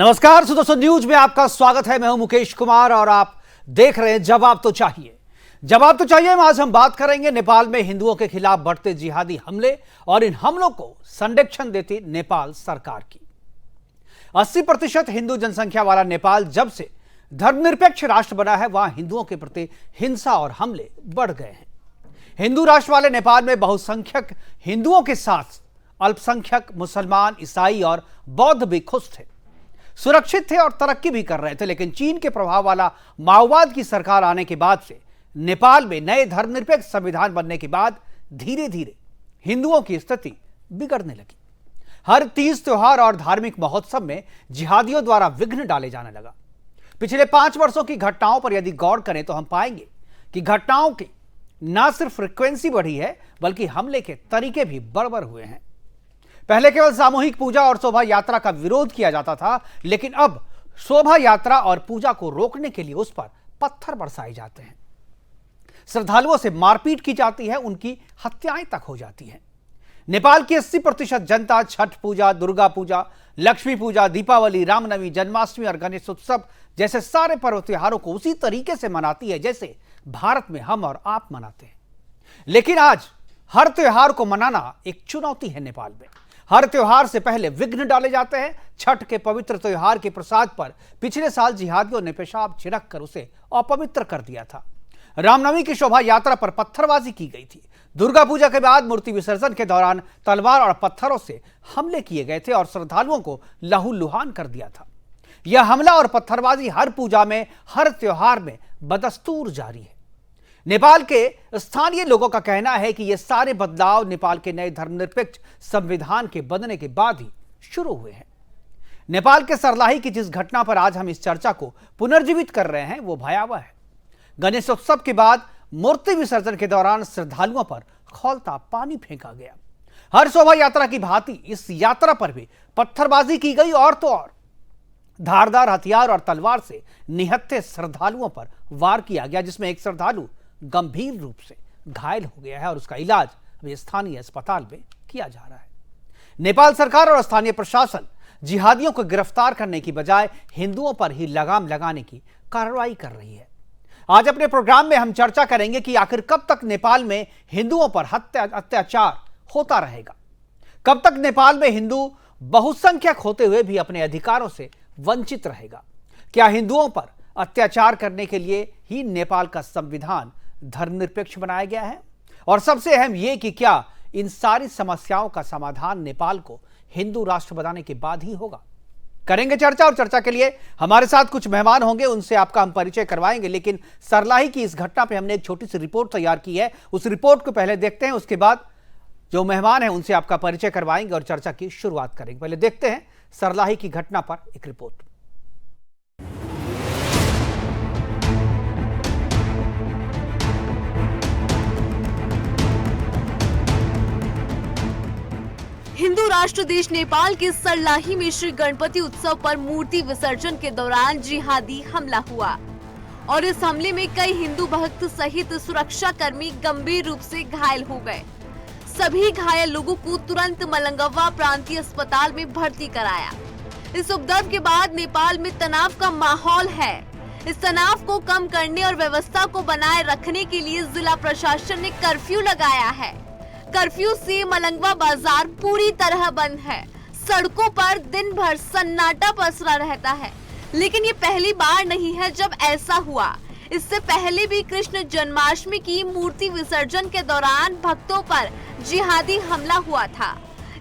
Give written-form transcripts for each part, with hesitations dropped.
नमस्कार दोस्तों, न्यूज में आपका स्वागत है। मैं हूं मुकेश कुमार और आप देख रहे हैं जवाब तो चाहिए। जवाब तो चाहिए में आज हम बात करेंगे नेपाल में हिंदुओं के खिलाफ बढ़ते जिहादी हमले और इन हमलों को संरक्षण देती नेपाल सरकार की। 80% हिंदू जनसंख्या वाला नेपाल जब से धर्मनिरपेक्ष राष्ट्र बना है, वहां हिंदुओं के प्रति हिंसा और हमले बढ़ गए हैं। हिंदू राष्ट्र वाले नेपाल में बहुसंख्यक हिंदुओं के साथ अल्पसंख्यक मुसलमान, ईसाई और बौद्ध भी खुश थे, सुरक्षित थे और तरक्की भी कर रहे थे। लेकिन चीन के प्रभाव वाला माओवाद की सरकार आने के बाद से नेपाल में नए धर्मनिरपेक्ष संविधान बनने के बाद धीरे धीरे हिंदुओं की स्थिति बिगड़ने लगी। हर तीज त्योहार और धार्मिक महोत्सव में जिहादियों द्वारा विघ्न डाले जाने लगा। पिछले 5 वर्षों की घटनाओं पर यदि गौर करें तो हम पाएंगे कि घटनाओं की न सिर्फ फ्रिक्वेंसी बढ़ी है, बल्कि हमले के तरीके भी बर्बर हुए हैं। पहले केवल सामूहिक पूजा और शोभा यात्रा का विरोध किया जाता था, लेकिन अब शोभा यात्रा और पूजा को रोकने के लिए उस पर पत्थर बरसाए जाते हैं। श्रद्धालुओं से मारपीट की जाती है, उनकी हत्याएं तक हो जाती हैं। नेपाल की 80% जनता छठ पूजा, दुर्गा पूजा, लक्ष्मी पूजा, दीपावली, रामनवमी, जन्माष्टमी और गणेश उत्सव जैसे सारे पर्व त्योहारों को उसी तरीके से मनाती है जैसे भारत में हम और आप मनाते हैं। लेकिन आज हर त्योहार को मनाना एक चुनौती है। नेपाल में हर त्योहार से पहले विघ्न डाले जाते हैं। छठ के पवित्र त्योहार के प्रसाद पर पिछले साल जिहादियों ने पेशाब छिड़क कर उसे अपवित्र कर दिया था। रामनवमी की शोभा यात्रा पर पत्थरबाजी की गई थी। दुर्गा पूजा के बाद मूर्ति विसर्जन के दौरान तलवार और पत्थरों से हमले किए गए थे और श्रद्धालुओं को लहूलुहान कर दिया था। यह हमला और पत्थरबाजी हर पूजा में, हर त्योहार में बदस्तूर जारी है। नेपाल के स्थानीय लोगों का कहना है कि ये सारे बदलाव नेपाल के नए धर्मनिरपेक्ष संविधान के बनने के बाद ही शुरू हुए हैं। नेपाल के सर्लाही की जिस घटना पर आज हम इस चर्चा को पुनर्जीवित कर रहे हैं वो भयावह है। गणेशोत्सव के बाद मूर्ति विसर्जन के दौरान श्रद्धालुओं पर खौलता पानी फेंका गया। हर शोभा यात्रा की भांति इस यात्रा पर भी पत्थरबाजी की गई और तो और धारदार हथियार और तलवार से निहत्थे श्रद्धालुओं पर वार किया गया, जिसमें एक श्रद्धालु गंभीर रूप से घायल हो गया है और उसका इलाज अभी स्थानीय अस्पताल में किया जा रहा है। नेपाल सरकार और स्थानीय प्रशासन जिहादियों को गिरफ्तार करने की बजाय हिंदुओं पर ही लगाम लगाने की कार्रवाई कर रही है। आज अपने प्रोग्राम में हम चर्चा करेंगे कि आखिर कब तक नेपाल में हिंदुओं पर अत्याचार होता रहेगा। कब तक नेपाल में हिंदू बहुसंख्यक होते हुए भी अपने अधिकारों से वंचित रहेगा। क्या हिंदुओं पर अत्याचार करने के लिए ही नेपाल का संविधान धर्मनिरपेक्ष बनाया गया है? और सबसे अहम यह कि क्या इन सारी समस्याओं का समाधान नेपाल को हिंदू राष्ट्र बनाने के बाद ही होगा? करेंगे चर्चा, और चर्चा के लिए हमारे साथ कुछ मेहमान होंगे, उनसे आपका हम परिचय करवाएंगे। लेकिन सरलाही की इस घटना पे हमने एक छोटी सी रिपोर्ट तैयार की है, उस रिपोर्ट को पहले देखते हैं, उसके बाद जो मेहमान हैं उनसे आपका परिचय करवाएंगे और चर्चा की शुरुआत करेंगे। पहले देखते हैं सरलाही की घटना पर एक रिपोर्ट। हिंदू राष्ट्र देश नेपाल के सर्लाही में श्री गणपति उत्सव पर मूर्ति विसर्जन के दौरान जिहादी हमला हुआ और इस हमले में कई हिंदू भक्त सहित सुरक्षा कर्मी गंभीर रूप से घायल हो गए। सभी घायल लोगों को तुरंत मलंगवा प्रांतीय अस्पताल में भर्ती कराया। इस उपद्रव के बाद नेपाल में तनाव का माहौल है। इस तनाव को कम करने और व्यवस्था को बनाए रखने के लिए जिला प्रशासन ने कर्फ्यू लगाया है। कर्फ्यू से मलंगवा बाजार पूरी तरह बंद है। सड़कों पर दिन भर सन्नाटा पसरा रहता है। लेकिन ये पहली बार नहीं है जब ऐसा हुआ। इससे पहले भी कृष्ण जन्माष्टमी की मूर्ति विसर्जन के दौरान भक्तों पर जिहादी हमला हुआ था।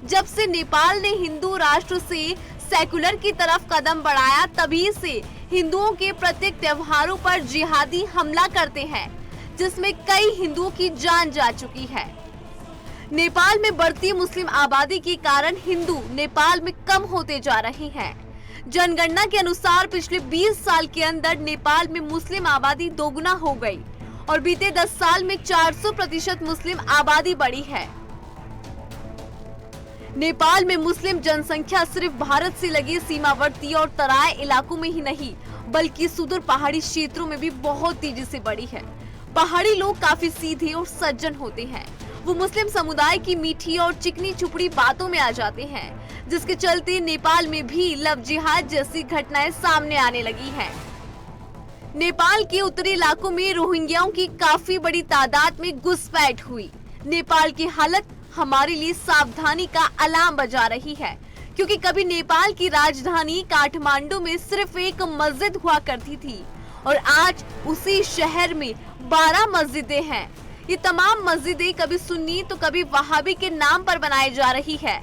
जब से नेपाल ने हिंदू राष्ट्र से सेकुलर की तरफ कदम बढ़ाया, तभी से हिंदुओं के प्रत्येक त्योहारों पर जिहादी हमला करते हैं, जिसमें कई हिंदुओं की जान जा चुकी है। नेपाल में बढ़ती मुस्लिम आबादी के कारण हिंदू नेपाल में कम होते जा रहे हैं। जनगणना के अनुसार पिछले 20 साल के अंदर नेपाल में मुस्लिम आबादी दोगुना हो गई और बीते 10 साल में 400% मुस्लिम आबादी बढ़ी है। नेपाल में मुस्लिम जनसंख्या सिर्फ भारत से लगे सीमावर्ती और तराई इलाकों में ही नहीं, बल्कि सुदूर पहाड़ी क्षेत्रों में भी बहुत तेजी से बढ़ी है। पहाड़ी लोग काफी सीधे और सज्जन होते हैं। वो मुस्लिम समुदाय की मीठी और चिकनी चुपड़ी बातों में आ जाते हैं। जिसके चलते नेपाल में भी लव जिहाद जैसी घटनाएं सामने आने लगी हैं। नेपाल के उत्तरी इलाकों में रोहिंग्याओं की काफी बड़ी तादाद में घुसपैठ हुई। नेपाल की हालत हमारे लिए सावधानी का अलार्म बजा रही है, क्योंकि कभी नेपाल की राजधानी काठमांडू में सिर्फ एक मस्जिद हुआ करती थी और आज उसी शहर में 12 मस्जिदें हैं। ये तमाम मस्जिदें कभी सुन्नी तो कभी वहाबी के नाम पर बनाई जा रही है।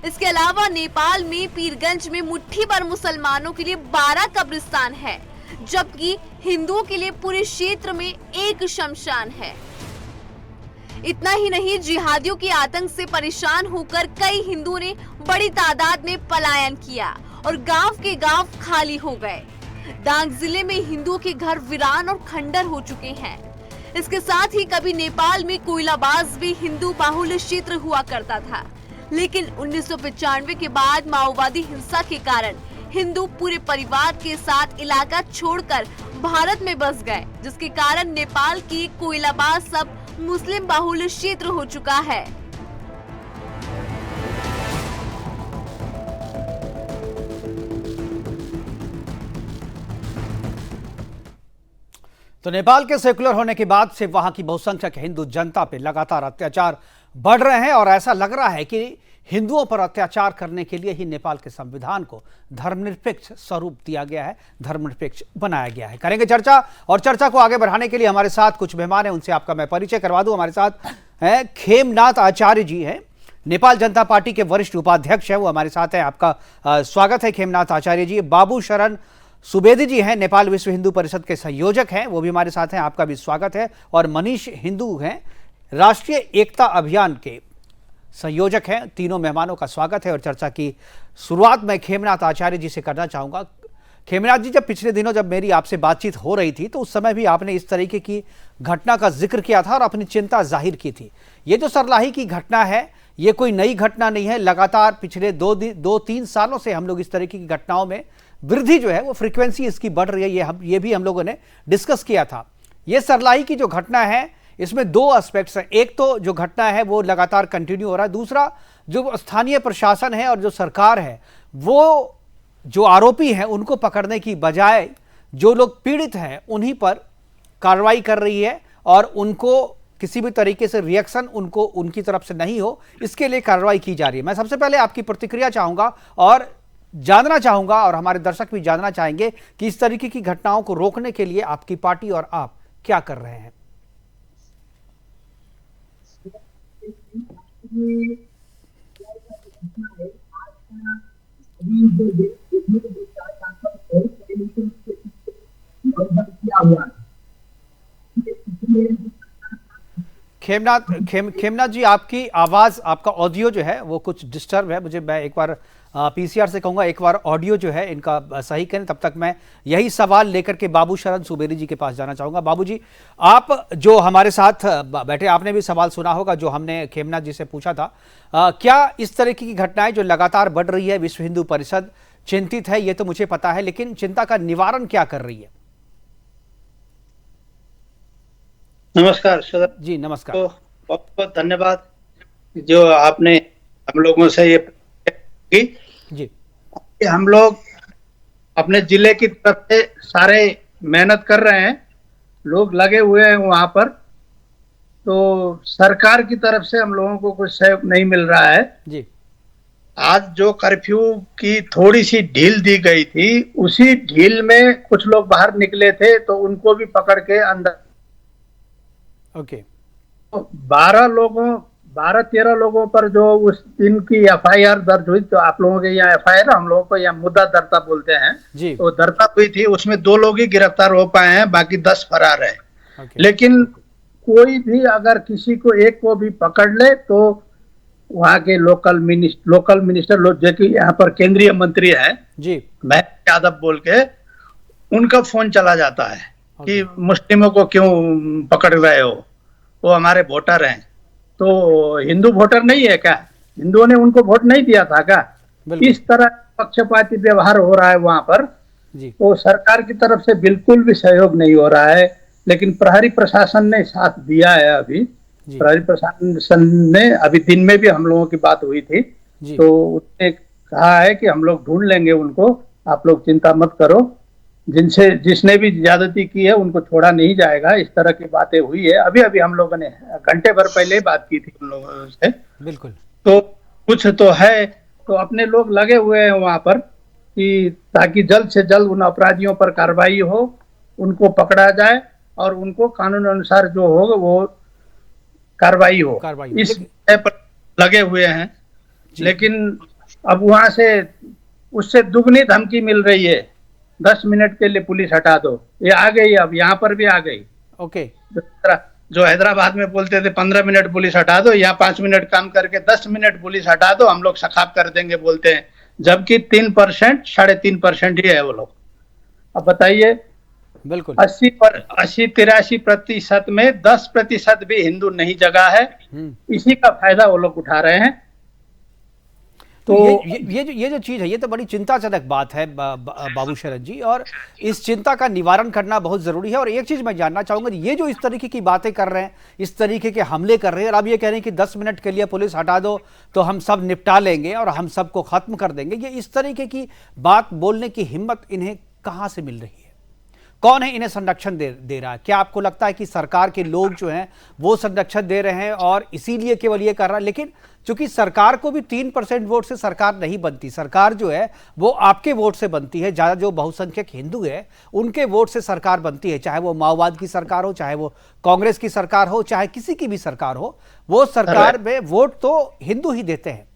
इसके अलावा नेपाल में पीरगंज में मुट्ठी भर मुसलमानों के लिए 12 कब्रिस्तान है, जबकि हिंदुओं के लिए पूरे क्षेत्र में एक शमशान है। इतना ही नहीं, जिहादियों के आतंक से परेशान होकर कई हिंदुओं ने बड़ी तादाद में पलायन किया और गांव के गांव खाली हो गए। डांग जिले में हिंदुओं के घर वीरान और खंडर हो चुके हैं। इसके साथ ही कभी नेपाल में कोयलाबाज भी हिंदू बाहुल्य क्षेत्र हुआ करता था, लेकिन 1995 के बाद माओवादी हिंसा के कारण हिंदू पूरे परिवार के साथ इलाका छोड़कर भारत में बस गए, जिसके कारण नेपाल की कोयलाबाज सब मुस्लिम बाहुल्य क्षेत्र हो चुका है। तो नेपाल के सेकुलर होने के बाद से वहां की बहुसंख्यक हिंदू जनता पे लगातार अत्याचार बढ़ रहे हैं और ऐसा लग रहा है कि हिंदुओं पर अत्याचार करने के लिए ही नेपाल के संविधान को धर्मनिरपेक्ष स्वरूप दिया गया है, धर्मनिरपेक्ष बनाया गया है। करेंगे चर्चा, और चर्चा को आगे बढ़ाने के लिए हमारे साथ कुछ मेहमान हैं, उनसे आपका मैं परिचय करवा दूं। हमारे साथ हैं खेमनाथ आचार्य जी हैं, नेपाल जनता पार्टी के वरिष्ठ उपाध्यक्ष हैं, वो हमारे साथ हैं। आपका स्वागत है खेमनाथ आचार्य जी। बाबू शरण सुवेदी जी हैं, नेपाल विश्व हिंदू परिषद के संयोजक हैं, वो भी हमारे साथ हैं, आपका भी स्वागत है। और मनीष हिंदू हैं, राष्ट्रीय एकता अभियान के संयोजक हैं। तीनों मेहमानों का स्वागत है और चर्चा की शुरुआत मैं खेमनाथ आचार्य जी से करना चाहूंगा। खेमनाथ जी, जब पिछले दिनों जब मेरी आपसे बातचीत हो रही थी तो उस समय भी आपने इस तरीके की घटना का जिक्र किया था और अपनी चिंता जाहिर की थी। ये जो सरलाही की घटना है, ये कोई नई घटना नहीं है। लगातार पिछले 2-3 सालों से हम लोग इस तरीके की घटनाओं में वृद्धि जो है वो फ्रीक्वेंसी इसकी बढ़ रही है, ये भी हम लोगों ने डिस्कस किया था। ये सरलाही की जो घटना है, इसमें 2 एस्पेक्ट्स हैं। एक तो जो घटना है वो लगातार कंटिन्यू हो रहा है, दूसरा जो स्थानीय प्रशासन है और जो सरकार है वो जो आरोपी हैं उनको पकड़ने की बजाय जो लोग पीड़ित हैं उन्हीं पर कार्रवाई कर रही है और उनको किसी भी तरीके से रिएक्शन उनको उनकी तरफ से नहीं हो, इसके लिए कार्रवाई की जा रही है। मैं सबसे पहले आपकी प्रतिक्रिया चाहूंगा और जानना चाहूंगा, और हमारे दर्शक भी जानना चाहेंगे कि इस तरीके की घटनाओं को रोकने के लिए आपकी पार्टी और आप क्या कर रहे हैं। खेमनाथ जी, आपकी आवाज, आपका ऑडियो जो है वो कुछ डिस्टर्ब है। मैं एक बार पीसीआर से कहूंगा एक बार ऑडियो जो है इनका सही करें। तब तक मैं यही सवाल लेकर के बाबू शरण सुवेदी जी के पास जाना चाहूंगा। बाबू जी, आप जो हमारे साथ बैठे, आपने भी सवाल सुना होगा जो हमने खेमनाथ जी से पूछा था। क्या इस तरह की घटनाएं जो लगातार बढ़ रही है, विश्व हिंदू परिषद चिंतित है, ये तो मुझे पता है, लेकिन चिंता का निवारण क्या कर रही है? नमस्कार सर जी, नमस्कार। तो बहुत बहुत धन्यवाद जो आपने हम लोगों से ये की। जी, हम लोग अपने जिले की तरफ से सारे मेहनत कर रहे हैं, लोग लगे हुए हैं वहां पर। तो सरकार की तरफ से हम लोगों को कुछ सहयोग नहीं मिल रहा है जी। आज जो कर्फ्यू की थोड़ी सी ढील दी गई थी, उसी ढील में कुछ लोग बाहर निकले थे तो उनको भी पकड़ के अंदर, ओके, 12-13 लोगों पर जो उस दिन की एफआईआर दर्ज हुई, तो आप लोगों के यहाँ एफआईआर, हम लोगों को यहाँ मुद्दा दर्ता बोलते हैं जी। तो दर्ता हुई थी, उसमें 2 लोग ही गिरफ्तार हो पाए हैं, बाकी 10 फरार है। ओके। लेकिन कोई भी अगर किसी को एक को भी पकड़ ले तो वहाँ के लोकल मिनिस्टर लोग जो कि यहाँ पर केंद्रीय मंत्री है जी, महेश यादव बोल के, उनका फोन चला जाता है कि मुस्लिमों को क्यों पकड़ रहे हो, वो हमारे वोटर हैं। तो हिंदू वोटर नहीं है क्या? हिंदुओं ने उनको वोट नहीं दिया था क्या? इस तरह पक्षपाती व्यवहार हो रहा है वहां पर जी। तो सरकार की तरफ से बिल्कुल भी सहयोग नहीं हो रहा है। लेकिन प्रहरी प्रशासन ने साथ दिया है। अभी प्रहरी प्रशासन ने, अभी दिन में भी हम लोगों की बात हुई थी, तो उसने कहा है कि हम लोग ढूंढ लेंगे उनको, आप लोग चिंता मत करो, जिसने भी ज्यादती की है उनको छोड़ा नहीं जाएगा। इस तरह की बातें हुई है। अभी अभी हम लोगों ने घंटे भर पहले ही बात की थी उन लोगों से। बिल्कुल। तो कुछ तो है, तो अपने लोग लगे हुए हैं वहां पर कि ताकि जल्द से जल्द उन अपराधियों पर कार्रवाई हो, उनको पकड़ा जाए और उनको कानून अनुसार जो होगा वो कार्रवाई हो, इस विषय पर लगे हुए हैं। लेकिन अब वहां से उससे दुगनी धमकी मिल रही है, 10 मिनट के लिए पुलिस हटा दो। ये आ गई, अब यहाँ पर भी आ गई। ओके। जो हैदराबाद में बोलते थे 15 मिनट पुलिस हटा दो, यहाँ 5 मिनट काम करके 10 मिनट पुलिस हटा दो, हम लोग सखाप कर देंगे बोलते हैं, जबकि 3%, 3.5% ही है वो लोग। अब बताइए, बिल्कुल 80-83% में 10% भी हिंदू नहीं जगा है। इसी का फायदा वो लोग उठा रहे हैं। तो ये जो चीज है, ये तो बड़ी चिंताजनक बात है बाबू शरद जी, और इस चिंता का निवारण करना बहुत जरूरी है। और एक चीज मैं जानना चाहूंगा, ये जो इस तरीके की बातें कर रहे हैं, इस तरीके के हमले कर रहे हैं, और अब ये कह रहे हैं कि 10 मिनट के लिए पुलिस हटा दो तो हम सब निपटा लेंगे और हम सबको खत्म कर देंगे, ये इस तरीके की बात बोलने की हिम्मत इन्हें कहां से मिल रही है? कौन है इन्हें संरक्षण दे रहा है? क्या आपको लगता है कि सरकार के लोग जो हैं वो संरक्षण दे रहे हैं और इसीलिए केवल ये कर रहा है? लेकिन चूंकि सरकार को भी 3% वोट से सरकार नहीं बनती, सरकार जो है वो आपके वोट से बनती है, ज्यादा जो बहुसंख्यक हिंदू है उनके वोट से सरकार बनती है, चाहे वो माओवाद की सरकार हो, चाहे वो कांग्रेस की सरकार हो, चाहे किसी की भी सरकार हो, वो सरकार में वोट तो हिंदू ही देते हैं।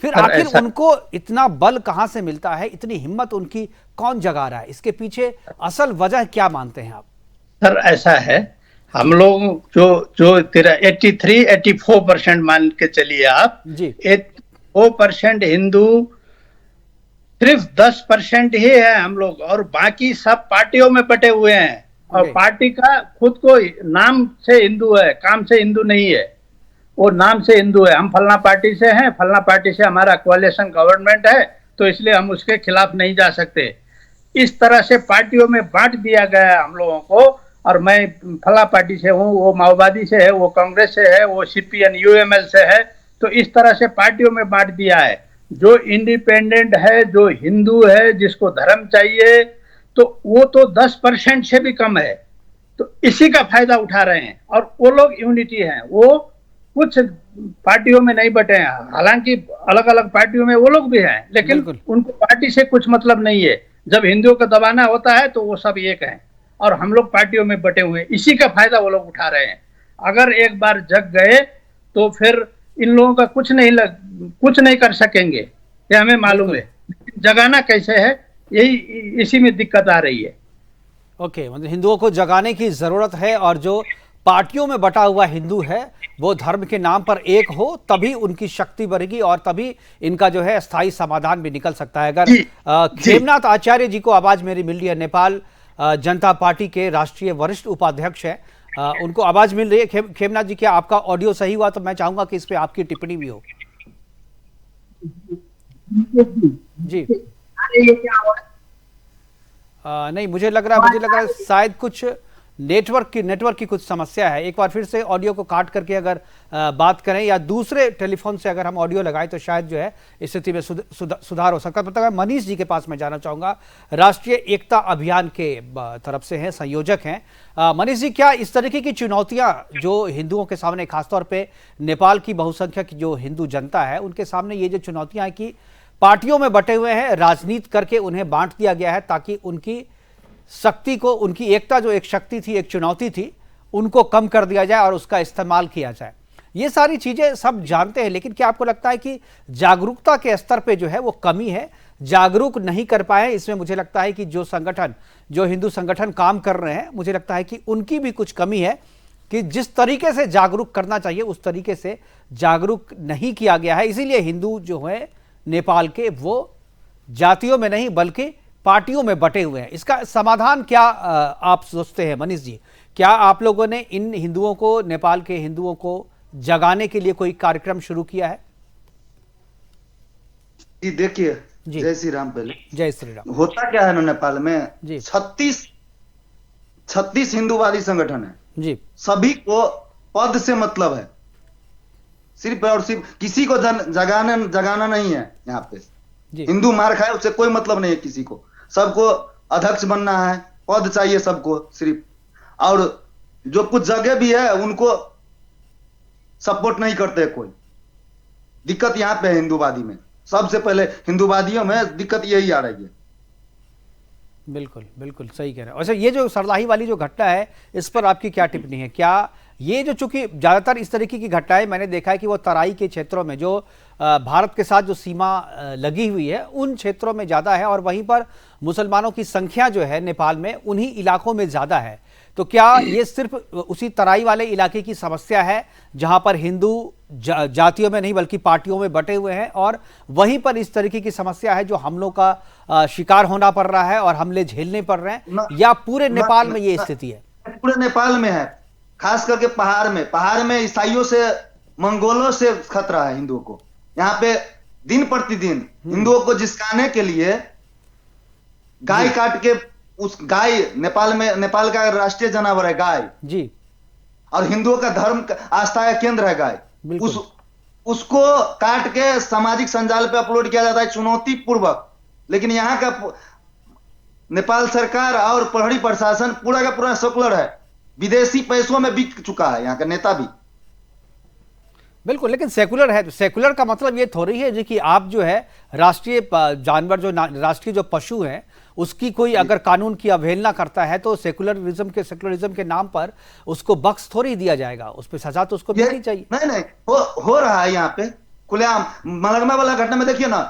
फिर आखिर उनको इतना बल कहां से मिलता है, इतनी हिम्मत उनकी कौन जगा रहा है? इसके पीछे असल वजह क्या मानते हैं आप? सर ऐसा है, हम लोग जो तेरा 83-84% मान के चलिए आप जी, 84% हिंदू, सिर्फ 10% ही है हम लोग, और बाकी सब पार्टियों में बटे हुए हैं। और पार्टी का खुद को नाम से हिंदू है, काम से हिंदू नहीं है। वो नाम से हिंदू है, हम फलना पार्टी से हैं, फलना पार्टी से हमारा कोalition गवर्नमेंट है, तो इसलिए हम उसके खिलाफ नहीं जा सकते। इस तरह से पार्टियों में बांट दिया गया है हम लोगों को। और मैं फला पार्टी से हूँ, वो माओवादी से है, वो कांग्रेस से है, वो CPN UML से है, तो इस तरह से पार्टियों में बांट दिया है। जो इंडिपेंडेंट है, जो हिंदू है, जिसको धर्म चाहिए, तो वो तो 10% से भी कम है। तो इसी का फायदा उठा रहे हैं, और वो लोग यूनिटी हैं, वो कुछ पार्टियों में नहीं बटे हैं। हालांकि अलग अलग पार्टियों में वो लोग भी हैं, लेकिन उनको पार्टी से कुछ मतलब नहीं है। जब हिंदुओं को दबाना होता है तो वो सब एक हैं, और हम लोग पार्टियों में बटे हुए हैं। इसी का फायदा वो लोग उठा रहे हैं। अगर एक बार जग गए तो फिर इन लोगों का कुछ नहीं कर सकेंगे, ये हमें मालूम है। जगाना कैसे है, यही इसी में दिक्कत आ रही है। ओके, मतलब हिंदुओं को जगाने की जरूरत है, और जो पार्टियों में बटा हुआ हिंदू है वो धर्म के नाम पर एक हो, तभी उनकी शक्ति बढ़ेगी और तभी इनका जो है स्थायी समाधान भी निकल सकता है। अगर खेमनाथ आचार्य जी को आवाज मेरी मिल रही है, नेपाल जनता पार्टी के राष्ट्रीय वरिष्ठ उपाध्यक्ष हैं, उनको आवाज मिल रही है। खेमनाथ जी, क्या आपका ऑडियो सही हुआ? तो मैं चाहूंगा कि इस पे आपकी टिप्पणी भी हो। जी नहीं, मुझे लग रहा है शायद कुछ नेटवर्क की कुछ समस्या है। एक बार फिर से ऑडियो को काट करके अगर बात करें, या दूसरे टेलीफोन से अगर हम ऑडियो लगाएं, तो शायद जो है स्थिति में सुधार हो सकता है। मतलब मनीष जी के पास मैं जाना चाहूंगा, राष्ट्रीय एकता अभियान के तरफ से हैं, संयोजक हैं। मनीष जी, क्या इस तरीके की चुनौतियां जो हिंदुओं के सामने, खासतौर पर नेपाल की बहुसंख्यक जो हिंदू जनता है उनके सामने, ये जो चुनौतियां हैं कि पार्टियों में बटे हुए हैं, राजनीति करके उन्हें बांट दिया गया है ताकि उनकी शक्ति को, उनकी एकता जो एक शक्ति थी, एक चुनौती थी, उनको कम कर दिया जाए और उसका इस्तेमाल किया जाए, ये सारी चीजें सब जानते हैं। लेकिन क्या आपको लगता है कि जागरूकता के स्तर पे जो है वो कमी है, जागरूक नहीं कर पाए? इसमें मुझे लगता है कि जो हिंदू संगठन काम कर रहे हैं, मुझे लगता है कि उनकी भी कुछ कमी है, कि जिस तरीके से जागरूक करना चाहिए उस तरीके से जागरूक नहीं किया गया है। इसीलिए हिंदू जो है नेपाल के, वो जातियों में नहीं बल्कि पार्टियों में बटे हुए हैं। इसका समाधान क्या आप सोचते हैं मनीष जी? क्या आप लोगों ने इन हिंदुओं को, नेपाल के हिंदुओं को जगाने के लिए कोई कार्यक्रम शुरू किया है? जी देखिए, जय श्री राम। पहले जय श्री राम। होता क्या है ना, नेपाल में 36 हिंदूवादी संगठन है जी। सभी को पद से मतलब है, सिर्फ और सिर्फ किसी को जगाना नहीं है यहाँ पे। हिंदू मार खाए उससे कोई मतलब नहीं है किसी को, सबको अध्यक्ष बनना है, पद चाहिए सबको सिर्फ, और जो कुछ जगह भी है उनको सपोर्ट नहीं करते कोई। दिक्कत यहाँ पे है हिंदूवादी में, सबसे पहले हिंदूवादियों में दिक्कत यही आ रही है। बिल्कुल बिल्कुल सही कह रहे हैं। वैसे ये जो सरलाही वाली जो घटना है इस पर आपकी क्या टिप्पणी है? क्या ये जो, चूंकि ज्यादातर इस तरीके की घटनाएं मैंने देखा है कि वो तराई के क्षेत्रों में जो भारत के साथ जो सीमा लगी हुई है उन क्षेत्रों में ज्यादा है, और वहीं पर मुसलमानों की संख्या जो है नेपाल में उन्हीं इलाकों में ज्यादा है। तो क्या ये सिर्फ उसी तराई वाले इलाके की समस्या है जहां पर हिंदू जातियों में नहीं बल्कि पार्टियों में बटे हुए हैं, और वहीं पर इस तरीके की समस्या है जो हमलों का शिकार होना पड़ रहा है और हमले झेलने पड़ रहे हैं, या पूरे नेपाल में ये स्थिति है? पूरे नेपाल में है, खास करके पहाड़ में ईसाइयों से, मंगोलों से खतरा है हिंदुओं को। यहाँ पे दिन प्रतिदिन हिंदुओं को जिसकाने के लिए गाय काट के, उस गाय नेपाल का राष्ट्रीय जानवर है गाय जी, और हिंदुओं का धर्म आस्था का केंद्र है गाय, उसको काट के सामाजिक संजाल पे अपलोड किया जाता है चुनौती पूर्वक। लेकिन यहाँ का नेपाल सरकार और प्रहरी प्रशासन पूरा का पूरा सेकुलर है, विदेशी पैसों में बिक चुका है यहाँ का नेता भी। बिल्कुल, लेकिन सेकुलर है, सेकुलर का मतलब ये थोड़ी है जी कि आप जो है राष्ट्रीय जानवर, जो राष्ट्रीय जो पशु हैं उसकी कोई अगर कानून की अवहेलना करता है तो सेकुलरिज्म के नाम पर उसको बख्श थोड़ी दिया जाएगा, उस पर सजा तो उसको मिलनी चाहिए। नहीं हो रहा है यहाँ पे खुलेआम। मलगमा वाला घटना में देखिए ना,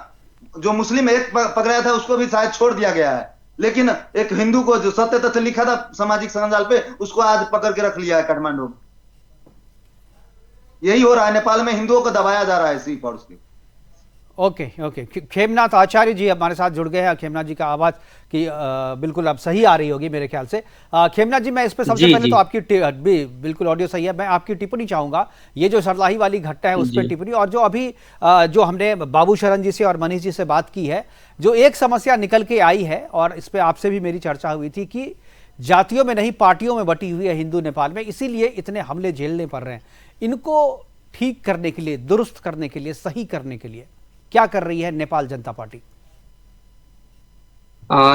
जो मुस्लिम एक पकड़ाया था उसको भी शायद छोड़ दिया गया है, लेकिन एक हिंदू को जो सत्य तथ्य लिखा था सामाजिक संजाल पे उसको आज पकड़ के रख लिया है काठमांडू में। यही हो रहा है नेपाल में, हिंदुओं को दबाया जा रहा है सिर्फ और सिर्फ। ओके, खेमनाथ आचार्य जी हमारे साथ जुड़ गए हैं। खेमनाथ जी का आवाज की बिल्कुल अब सही आ रही होगी मेरे ख्याल से। खेमनाथ जी, मैं इस पे सबसे पहले तो आपकी बिल्कुल ऑडियो सही है, मैं आपकी टिप्पणी चाहूंगा, ये जो सरलाही वाली घटना है उस पर टिप्पणी, और जो अभी जो हमने बाबू शरण जी से और मनीष जी से बात की है, जो एक समस्या निकल के आई है और इस पर आपसे भी मेरी चर्चा हुई थी कि जातियों में नहीं पार्टियों में बटी हुई है हिंदू नेपाल में, इसीलिए इतने हमले झेलने पड़ रहे हैं। इनको ठीक करने के लिए, दुरुस्त करने के लिए, सही करने के लिए क्या कर रही है नेपाल जनता पार्टी?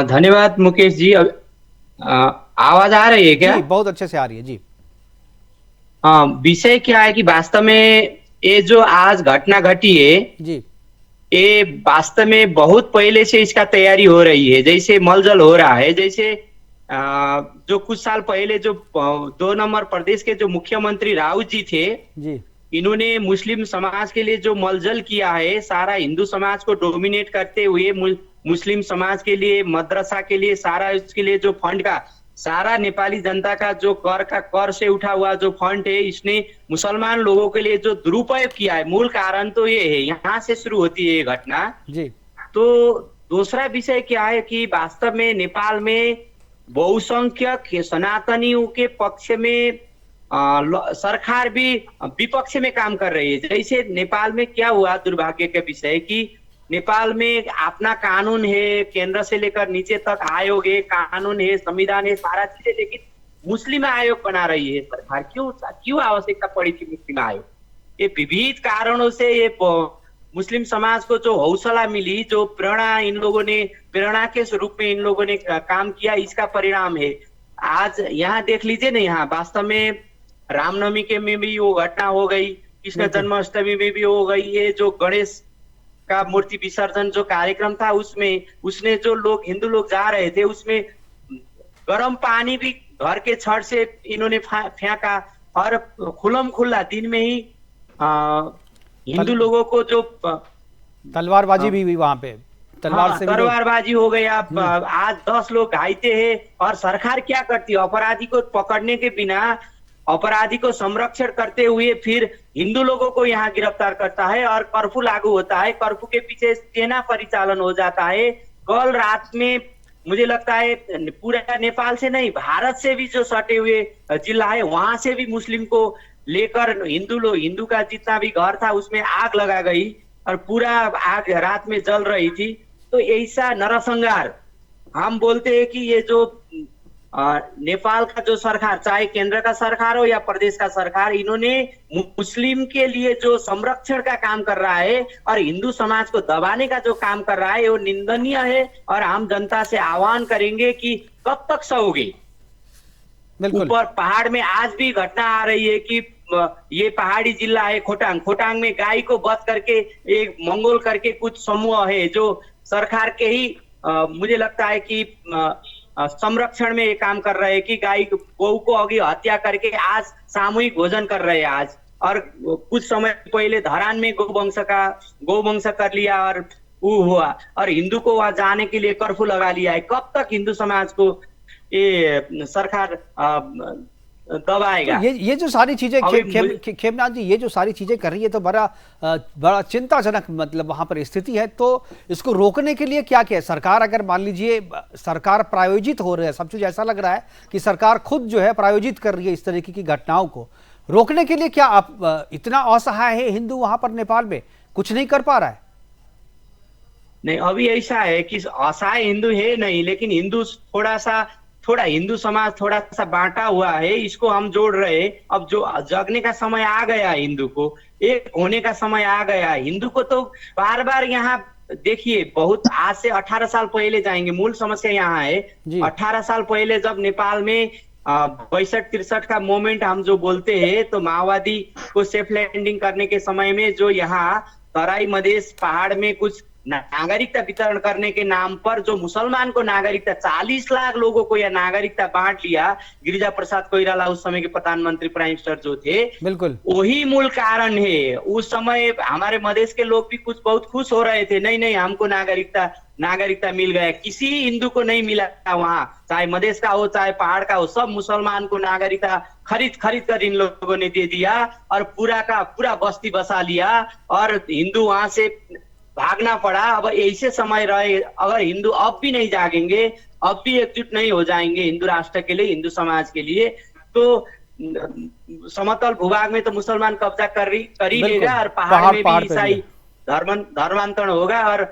धन्यवाद मुकेश जी। आवाज आ रही है क्या? जी, बहुत अच्छे से आ रही है जी। विषय क्या है कि वास्तव में ये जो आज घटना घटी है जी, ये वास्तव में बहुत पहले से इसका तैयारी हो रही है। जैसे मलजल हो रहा है, जैसे जो कुछ साल पहले जो 2 नंबर प्रदेश के जो मुख्यमंत्री राउत जी थे जी, इन्होंने मुस्लिम समाज के लिए जो मलजल किया है, सारा हिंदू समाज को डोमिनेट करते हुए मुस्लिम समाज के लिए, मदरसा के लिए, सारा इसके लिए जो फंड का, सारा नेपाली जनता का जो कर से उठा हुआ जो फंड है, इसने मुसलमान लोगों के लिए जो दुरुपयोग किया है। मूल कारण तो ये है, यहाँ से शुरू होती है ये घटना जी। तो दूसरा विषय क्या है कि वास्तव में नेपाल में बहुसंख्यक सनातनियों के पक्ष में सरकार भी विपक्ष में काम कर रही है। जैसे नेपाल में क्या हुआ, दुर्भाग्य का विषय कि नेपाल में अपना कानून है, केंद्र से लेकर नीचे तक आयोग है, कानून है, संविधान है, सारा चीजें, लेकिन मुस्लिम आयोग बना रही है सरकार। क्यों आवश्यकता पड़ी थी मुस्लिम आयोग? ये विविध कारणों से ये मुस्लिम समाज को जो हौसला मिली, जो प्रेरणा के स्वरूप में इन लोगों ने काम किया, इसका परिणाम है। आज यहाँ देख लीजिए ना, यहाँ वास्तव में रामनवमी के में भी वो घटना हो गई, कृष्ण जन्माष्टमी में भी हो गई। ये जो गणेश का मूर्ति विसर्जन जो कार्यक्रम था उसने जो लोग, हिंदू लोग जा रहे थे, उसमें गर्म पानी भी घर के छड़ से इन्होंने फेंका, और खुलम खुला दिन में ही हिंदू लोगों को जो तलवारबाजी भी हुई वहां पे, तलवारबाजी हो गई। आज 10 लोग घायल हैं, और सरकार क्या करती है, अपराधी को पकड़ने के बिना, अपराधी को संरक्षण करते हुए फिर हिंदू लोगों को यहाँ गिरफ्तार करता है, और कर्फ्यू लागू होता है, कर्फ्यू के पीछे सेना परिचालन हो जाता है। कल रात में मुझे लगता है पूरा नेपाल से नहीं, भारत से भी जो सटे हुए जिला है वहां से भी मुस्लिम को लेकर हिंदू का जितना भी घर था उसमें आग लगा गई, और पूरा आग रात में जल रही थी। तो ऐसा नरसंहार हम बोलते हैं कि ये जो नेपाल का जो सरकार, चाहे केंद्र का सरकार हो या प्रदेश का सरकार, इन्होंने मुस्लिम के लिए जो संरक्षण का काम कर रहा है और हिंदू समाज को दबाने का जो काम कर रहा है वो निंदनीय है। और हम जनता से आह्वान करेंगे कि कब तक सहोगे। ऊपर पहाड़ में आज भी घटना आ रही है कि ये पहाड़ी जिला है खोटांग, खोटांग में गाय को वध करके एक मंगोल करके कुछ समूह है जो सरकार के ही मुझे लगता है कि संरक्षण में ये काम कर रहे हैं कि गाय गौ को अभी हत्या करके आज सामूहिक भोजन कर रहे हैं आज। और कुछ समय पहले धरान में गौवंश कर लिया और वो हुआ, और हिंदू को वहां जाने के लिए कर्फ्यू लगा लिया है। कब तक हिंदू समाज को ये सरकार दबाएगा? तो ये जो सारी चीजें खेमनाथ जी, ये जो सारी चीजें कर रही है तो बड़ा चिंताजनक मतलब वहां पर स्थिति है। तो इसको रोकने के लिए क्या क्या है? सरकार अगर मान लीजिए सरकार प्रायोजित हो रहा है, सब कुछ ऐसा लग रहा है कि सरकार खुद जो है प्रायोजित कर रही है इस तरीके की घटनाओं को, रोकने के लिए क्या आप इतना असहाय है हिंदू वहां पर नेपाल में, कुछ नहीं कर पा रहा है? नहीं, अभी ऐसा है कि असहाय हिंदू है नहीं, लेकिन हिंदू थोड़ा हिंदू समाज थोड़ा सा बांटा हुआ है, इसको हम जोड़ रहे हैं। अब जो जगने का समय आ गया, हिंदू को एक होने का समय आ गया। हिंदू को तो बार बार यहाँ देखिए, बहुत आज से 18 साल पहले जाएंगे, मूल समस्या यहाँ है। 18 साल पहले जब नेपाल में 62-63 का मोमेंट हम जो बोलते हैं, तो माओवादी को सेफ लैंडिंग करने के समय में जो यहाँ तराई मधेश पहाड़ में कुछ नागरिकता वितरण करने के नाम पर जो मुसलमान को नागरिकता 40 लाख लोगों को यह नागरिकता बांट लिया, गिरिजा प्रसाद कोइराला उस समय के प्रधानमंत्री प्राइम मिनिस्टर जो थे, बिल्कुल वही मूल कारण है। उस समय हमारे मधेश के लोग भी कुछ बहुत खुश हो रहे थे, नहीं हमको नागरिकता मिल गया। किसी हिंदू को नहीं मिला वहां, चाहे मधेश का हो चाहे पहाड़ का हो, सब मुसलमान को नागरिकता खरीद कर इन लोगों ने दे दिया और पूरा का पूरा बस्ती बसा लिया और हिंदू वहां से भागना पड़ा। अब ऐसे समय रहे, अगर हिंदू अब भी नहीं जागेंगे, अब भी एकजुट नहीं हो जाएंगे हिंदू राष्ट्र के लिए, हिंदू समाज के लिए, तो समतल भूभाग में तो मुसलमान कब्जा कर ही लेगा और पहाड़ में भी ईसाई धर्मांतरण होगा। और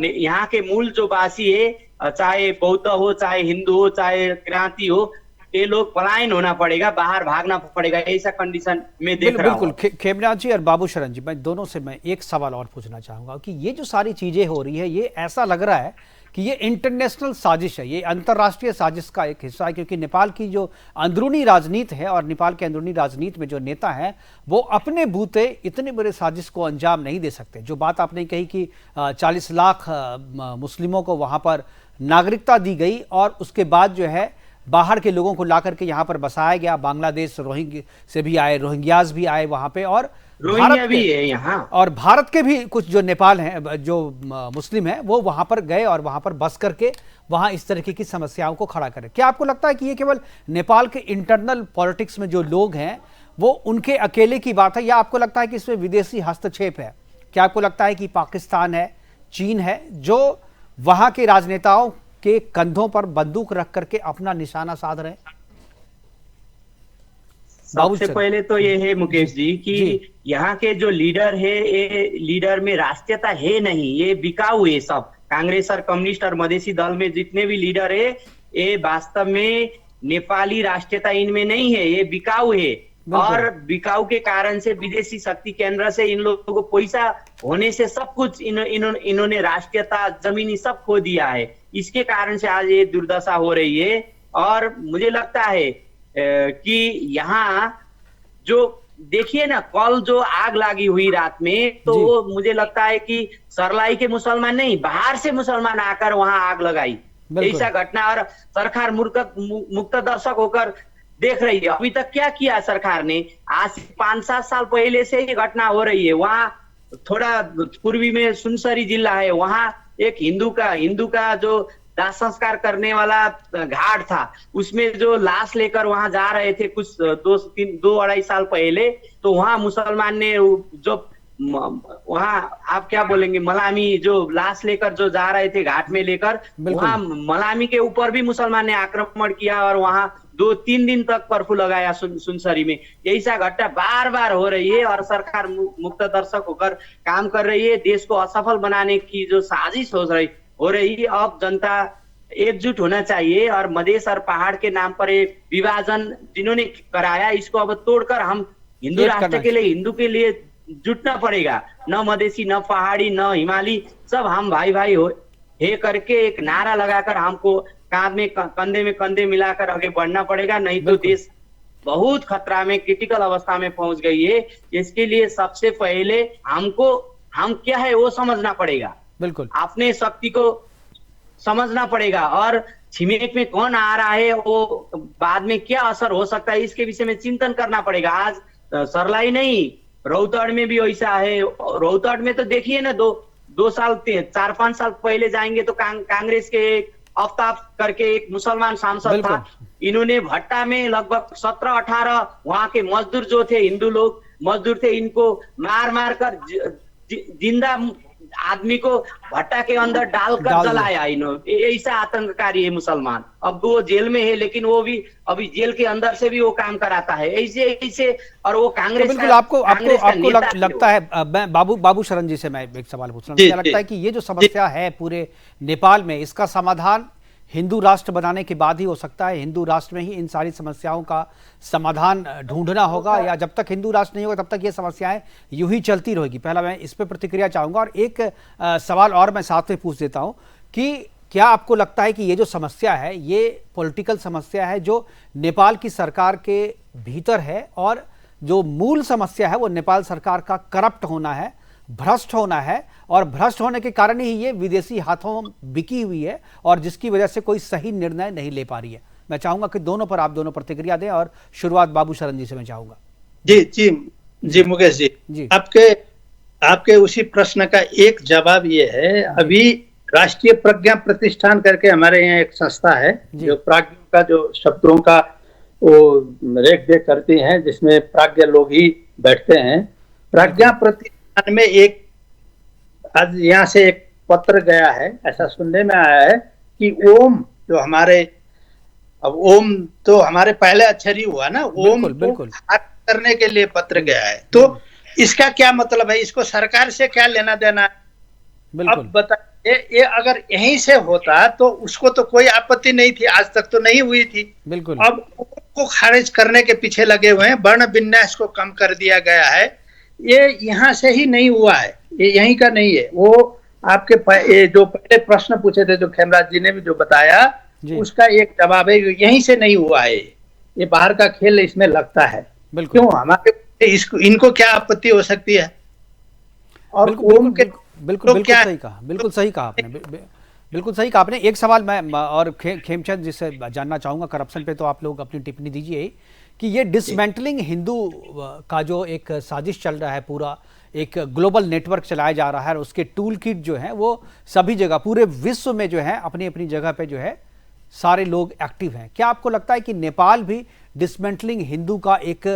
यहाँ के मूल जो वासी है, चाहे बौद्ध हो चाहे हिंदू हो चाहे क्रांति हो, ये लोग पलायन होना पड़ेगा, बाहर भागना पड़ेगा, ऐसा कंडीशन में देख रहा हूं। बिल्कुल खेमनाथ जी और बाबू शरण जी, मैं दोनों से मैं एक सवाल और पूछना चाहूंगा कि ये जो सारी चीजें हो रही है, ये ऐसा लग रहा है कि ये इंटरनेशनल साजिश है, ये अंतर्राष्ट्रीय साजिश का एक हिस्सा है, क्योंकि नेपाल की जो अंदरूनी राजनीति है और नेपाल के अंदरूनी राजनीति में जो नेता हैं वो अपने बूते इतने बड़े साजिश को अंजाम नहीं दे सकते। जो बात आपने कही कि 40 लाख मुस्लिमों को वहां पर नागरिकता दी गई और उसके बाद जो है बाहर के लोगों को ला करके यहाँ पर बसाया गया, बांग्लादेश रोहिंग्या से भी आए, रोहिंग्याज भी आए वहाँ पे, और भारत भी है यहाँ, और भारत के भी कुछ जो नेपाल हैं जो मुस्लिम हैं वो वहाँ पर गए और वहाँ पर बस करके वहाँ इस तरीके की समस्याओं को खड़ा करें। क्या आपको लगता है कि ये केवल नेपाल के इंटरनल पॉलिटिक्स में जो लोग हैं वो उनके अकेले की बात है, या आपको लगता है कि इसमें विदेशी हस्तक्षेप है? क्या आपको लगता है कि पाकिस्तान है, चीन है, जो वहाँ के राजनेताओं के कंधों पर बंदूक रख करके अपना निशाना साध रहे? सबसे पहले तो ये है मुकेश जी कि यहाँ के जो लीडर है, ये लीडर में राष्ट्रीयता है नहीं, ये बिकाऊ है सब। कांग्रेस और कम्युनिस्ट और मधेसी दल में जितने भी लीडर है, ये वास्तव में नेपाली राष्ट्रीयता इनमें नहीं है, ये बिकाऊ है। और बिकाऊ के कारण से विदेशी शक्ति केंद्र से इन लोगों को पैसा होने से सब कुछ इन्होंने राष्ट्रीयता जमीनी सब खो दिया है। इसके कारण से आज ये दुर्दशा हो रही है। और मुझे लगता है कि यहाँ जो देखिए ना, कल जो आग लगी हुई रात में, तो वो मुझे लगता है कि सरलाई के मुसलमान नहीं, बाहर से मुसलमान आकर वहां आग लगाई, ऐसा घटना। और सरकार मुक्त दर्शक होकर देख रही है। अभी तक क्या किया सरकार ने? आज 5-7 साल पहले से ये घटना हो रही है। वहाँ थोड़ा पूर्वी में सुनसरी जिला है, वहाँ एक हिंदू का जो दाह संस्कार करने वाला घाट था, उसमें जो लाश लेकर वहां जा रहे थे कुछ 2-2.5 साल पहले, तो वहां मुसलमान ने जो वहां आप क्या बोलेंगे, मलामी जो लाश लेकर जो जा रहे थे घाट में लेकर, वहां मलामी के ऊपर भी मुसलमान ने आक्रमण किया और वहां 2-3 दिन तक कर्फ्यू लगाया सुनसरी में। ऐसा घटना बार बार हो रही है और सरकार मुक्त दर्शक होकर काम कर रही है। देश को असफल बनाने की जो साजिश हो रही है, अब जनता एकजुट होना चाहिए और मधेश और पहाड़ के नाम पर ये विभाजन जिन्होंने कराया, इसको अब तोड़कर हम हिंदू एक राष्ट्र करना के लिए, हिंदू के लिए जुटना पड़ेगा। न मधेसी, न पहाड़ी, न हिमाली, सब हम भाई भाई हो हे करके एक नारा लगाकर हमको कंधे में कंधे मिलाकर आगे बढ़ना पड़ेगा, नहीं तो देश बहुत खतरा में, क्रिटिकल अवस्था में पहुंच गई है। इसके लिए सबसे पहले हम क्या है वो समझना पड़ेगा। बिल्कुल, अपने शक्ति को समझना पड़ेगा और छिमेक में कौन आ रहा है, वो बाद में क्या असर हो सकता है, इसके विषय में चिंतन करना पड़ेगा। आज सरलाई नहीं, रौतहट में भी ऐसा है। रौतहट में तो देखिए ना, 4-5 साल पहले जाएंगे तो कांग्रेस के एक आफ्ताब करके एक मुसलमान सांसद था, इन्होंने भट्टा में लगभग 17-18 वहां के मजदूर जो थे, हिंदू लोग मजदूर थे, इनको मार कर जिंदा आदमी को भट्टा के अंदर डालकर जलाया इन्होंने। ऐसा आतंककारी है मुसलमान। अब वो जेल में है, लेकिन वो भी अभी जेल के अंदर से भी वो काम कराता है ऐसे। और वो कांग्रेस, बिल्कुल आपको लगता है, मैं बाबू शरण जी से मैं एक सवाल पूछ रहा हूँ, क्या लगता है कि ये जो समस्या है पूरे नेपाल में, इसका समाधान हिंदू राष्ट्र बनाने के बाद ही हो सकता है? हिंदू राष्ट्र में ही इन सारी समस्याओं का समाधान ढूंढना होगा, या जब तक हिंदू राष्ट्र नहीं होगा तब तक ये समस्याएं यूं ही चलती रहेगी? पहला मैं इस पे प्रतिक्रिया चाहूंगा, और एक सवाल और मैं साथ में पूछ देता हूं कि क्या आपको लगता है कि ये जो समस्या है, ये पॉलिटिकल समस्या है जो नेपाल की सरकार के भीतर है, और जो मूल समस्या है वो नेपाल सरकार का करप्ट होना है, भ्रष्ट होना है, और भ्रष्ट होने के कारण ही ये विदेशी हाथों बिकी हुई है, और जिसकी वजह से कोई सही निर्णय नहीं ले पा रही है? मैं चाहूंगा कि दोनों पर आप दोनों प्रतिक्रिया दें, और शुरुआत बाबू शरण जी से मैं चाहूंगा। जी मुकेश जी, आपके उसी प्रश्न का एक जवाब ये है, अभी राष्ट्रीय प्रज्ञा प्रतिष्ठान करके हमारे यहाँ एक संस्था है जो प्राज्ञ का जो शब्दों का वो रेख देख करती है, जिसमें प्राज्ञ लोग ही बैठते हैं। प्रज्ञा प्रतिष्ठान में एक आज यहाँ से एक पत्र गया है, ऐसा सुनने में आया है कि ओम जो हमारे, अब ओम तो हमारे पहले अक्षर ही हुआ ना, ओम बिल्कुल करने के लिए पत्र गया है। तो इसका क्या मतलब है? इसको सरकार से क्या लेना देना? अब बताइए, ये अगर यहीं से होता तो उसको तो कोई आपत्ति नहीं थी, आज तक तो नहीं हुई थी। बिल्कुल, अब को खारिज करने के पीछे लगे हुए हैं, वर्ण विन्यास को कम कर दिया गया है। ये यहाँ से ही नहीं हुआ है, ये यहीं का नहीं है। वो आपके जो पहले प्रश्न पूछे थे, जो खेमराज जी ने भी जो बताया, उसका एक जवाब है, यहीं से नहीं हुआ है, ये बाहर का खेल इसमें लगता है। क्यों हमारे इनको क्या आपत्ति हो सकती है? और बिल्कुल सही कहा आपने। एक सवाल मैं और खेमचंद जी से जानना चाहूंगा, करप्शन पे तो आप लोग अपनी टिप्पणी दीजिए कि ये डिसमेंटलिंग हिंदू का जो एक साजिश चल रहा है, पूरा एक ग्लोबल नेटवर्क चलाया जा रहा है, और उसके टूल किट जो है वो सभी जगह पूरे विश्व में जो है अपनी अपनी जगह पे जो है सारे लोग एक्टिव हैं। क्या आपको लगता है कि नेपाल भी डिसमेंटलिंग हिंदू का एक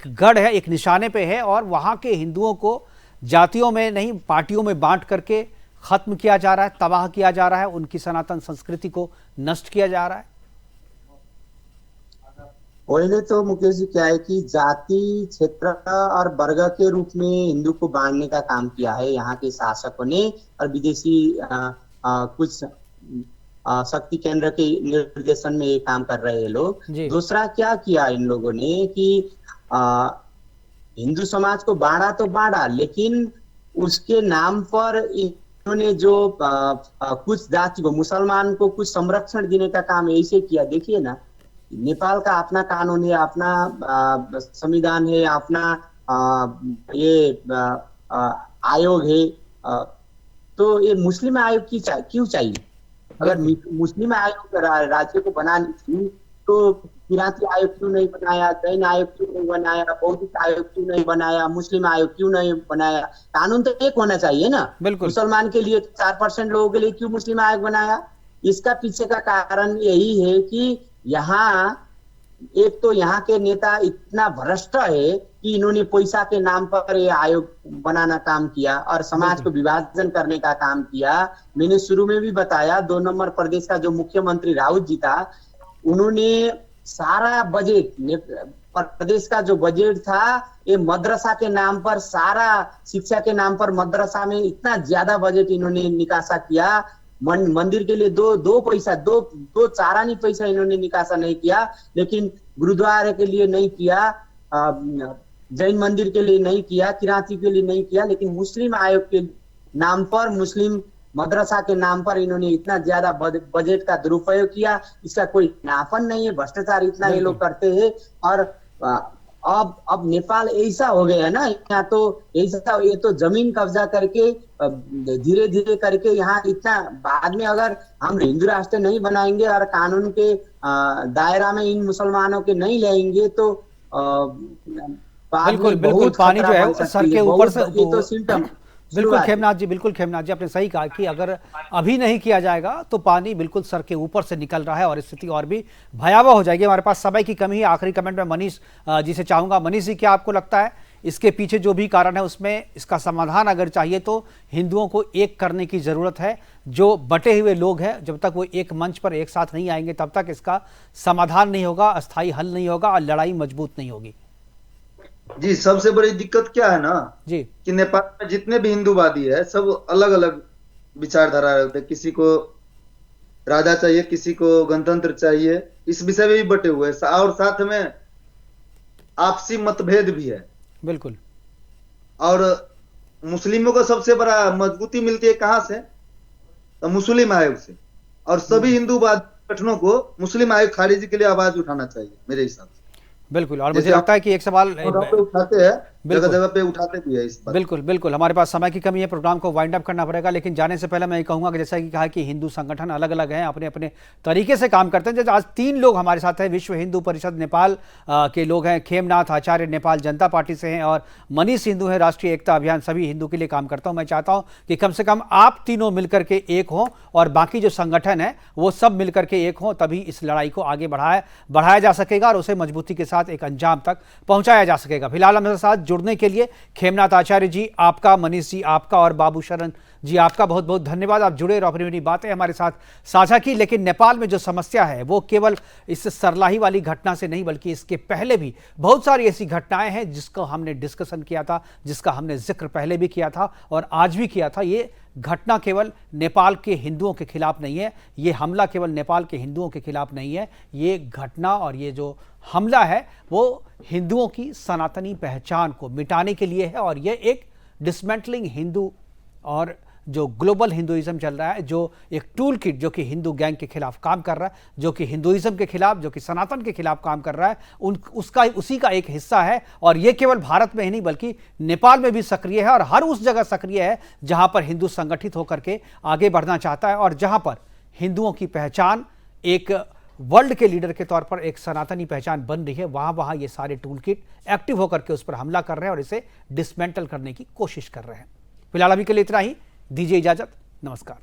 गढ़ है, एक निशाने पे है, और वहाँ के हिंदुओं को जातियों में नहीं पार्टियों में बांट करके खत्म किया जा रहा है, तबाह किया जा रहा है, उनकी सनातन संस्कृति को नष्ट किया जा रहा है? पहले तो मुकेश जी क्या है कि जाति, क्षेत्र और वर्ग के रूप में हिंदू को बांटने का काम किया है यहाँ के शासकों ने, और विदेशी कुछ शक्ति केंद्र के निर्देशन में ये काम कर रहे हैं लोग। दूसरा क्या किया इन लोगों ने कि हिंदू समाज को बांटा तो बांटा, लेकिन उसके नाम पर इन्होंने जो कुछ जाति को, मुसलमान को कुछ संरक्षण देने का काम ऐसे किया। देखिए ना, नेपाल का अपना कानून है, अपना संविधान है, अपना आयोग है, तो ये मुस्लिम आयोग क्यों चाहिए? अगर मुस्लिम आयोग राज्य को बनानी थी तो किराती आयोग क्यों नहीं बनाया, जैन आयोग क्यों नहीं बनाया, बौद्धिक आयोग क्यों नहीं बनाया, मुस्लिम आयोग क्यों नहीं बनाया? कानून तो एक होना चाहिए ना। मुसलमान के लिए 4% लोगों के लिए क्यों मुस्लिम आयोग बनाया? इसका पीछे का कारण यही है कि यहाँ एक तो यहाँ के नेता इतना भ्रष्ट है कि इन्होंने पैसा के नाम पर ये आयोग बनाना काम किया और समाज को विभाजन करने का काम किया। मैंने शुरू में भी बताया, 2 नंबर प्रदेश का जो मुख्यमंत्री राउत जी था, उन्होंने सारा बजट, प्रदेश का जो बजट था, ये मदरसा के नाम पर, सारा शिक्षा के नाम पर मदरसा में इतना ज्यादा बजट इन्होंने निकासा किया। मंदिर के लिए दो पैसा दो चारानी पैसा इन्होंने निकासा नहीं किया, लेकिन गुरुद्वारे के लिए नहीं किया, जैन मंदिर के लिए नहीं किया, किराती के लिए नहीं किया, लेकिन मुस्लिम आयोग के नाम पर, मुस्लिम मदरसा के नाम पर इन्होंने इतना ज्यादा बजट का दुरुपयोग किया। इसका कोई नाफन नहीं है, भ्रष्टाचार इतना ये लोग करते हैं। और अब नेपाल ऐसा हो गया है ना, यहाँ तो ऐसा, ये तो जमीन कब्जा करके धीरे धीरे करके यहाँ इतना, बाद में अगर हम हिंदू राष्ट्र नहीं बनाएंगे और कानून के दायरा में इन मुसलमानों के नहीं लाएंगे तो बिल्कुल बिल्कुल पानी जो है सर के ऊपर से, ये तो सिम्टम। बिल्कुल खेमनाथ जी, बिल्कुल खेमनाथ जी, आपने सही कहा कि अगर अभी नहीं किया जाएगा तो पानी बिल्कुल सर के ऊपर से निकल रहा है और स्थिति और भी भयावह हो जाएगी। हमारे पास समय की कमी है। आखिरी कमेंट में मनीष जी से चाहूंगा। मनीष जी, क्या आपको लगता है इसके पीछे जो भी कारण है उसमें इसका समाधान अगर चाहिए तो हिंदुओं को एक करने की जरूरत है? जो बटे हुए लोग हैं, जब तक वो एक मंच पर एक साथ नहीं आएंगे तब तक इसका समाधान नहीं होगा, अस्थायी हल नहीं होगा और लड़ाई मजबूत नहीं होगी। जी, सबसे बड़ी दिक्कत क्या है ना जी, कि नेपाल में जितने भी हिंदूवादी है सब अलग अलग विचारधारा रखते हैं। किसी को राजा चाहिए, किसी को गणतंत्र चाहिए, इस विषय में भी बटे हुए हैं और साथ में आपसी मतभेद भी है। बिल्कुल। और मुस्लिमों को सबसे बड़ा मजबूती मिलती है कहां से? तो मुस्लिम आयोग से। और सभी हिंदूवादी संगठनों को मुस्लिम आयोग खारिजी के लिए आवाज उठाना चाहिए मेरे हिसाब से। बिल्कुल। और मुझे लगता है कि एक सवाल उठाते हैं, जगह जगह पे उठाते भी है इस बात। बिल्कुल बिल्कुल, हमारे पास समय की कमी है, प्रोग्राम को वाइंड अप करना पड़ेगा। लेकिन जाने से पहले मैं ये कहूंगा कि जैसा कि कहा कि हिंदू संगठन अलग अलग हैं, अपने अपने तरीके से काम करते हैं। जैसे आज 3 लोग हमारे साथ हैं, विश्व हिंदू परिषद नेपाल के लोग हैं, खेमनाथ आचार्य नेपाल जनता पार्टी से हैं और मनीष हिंदू है, राष्ट्रीय एकता अभियान, सभी हिंदू के लिए काम करता हूं। मैं चाहता हूं कि कम से कम आप तीनों मिलकर के एक हों और बाकी जो संगठन है वो सब मिलकर के एक हों, तभी इस लड़ाई को आगे बढ़ाया जा सकेगा और उसे मजबूती के साथ एक अंजाम तक पहुंचाया जा सकेगा। फिलहाल हमारे साथ जुड़ने के लिए खेमनाथ आचार्य जी आपका, मनीष जी आपका और बाबू शरण जी आपका बहुत बहुत धन्यवाद। आप जुड़े और अपनी बातें हमारे साथ साझा की। लेकिन नेपाल में जो समस्या है वो केवल इस सरलाही वाली घटना से नहीं, बल्कि इसके पहले भी बहुत सारी ऐसी घटनाएं हैं जिसको हमने डिस्कशन किया था, जिसका हमने जिक्र पहले भी किया था और आज भी किया था। ये घटना केवल नेपाल के हिंदुओं के खिलाफ नहीं है, ये हमला केवल नेपाल के हिंदुओं के खिलाफ नहीं है, ये घटना और ये जो हमला है वो हिंदुओं की सनातनी पहचान को मिटाने के लिए है। और ये एक डिसमेंटलिंग हिंदू और जो ग्लोबल हिंदुइज्म चल रहा है, जो एक टूल किट जो कि हिंदू गैंग के खिलाफ काम कर रहा है, जो कि हिंदुइज्म के खिलाफ, जो कि सनातन के खिलाफ काम कर रहा है, उसी का एक हिस्सा है। और ये केवल भारत में ही नहीं बल्कि नेपाल में भी सक्रिय है और हर उस जगह सक्रिय है जहां पर हिंदू संगठित होकर के आगे बढ़ना चाहता है और जहां पर हिंदुओं की पहचान एक वर्ल्ड के लीडर के तौर पर एक सनातनी पहचान बन रही है, वहां ये सारे टूल किट एक्टिव होकर के उस पर हमला कर रहे हैं और इसे डिसमेंटल करने की कोशिश कर रहे हैं। फिलहाल अभी के लिए इतना ही, दीजिए इजाजत, नमस्कार।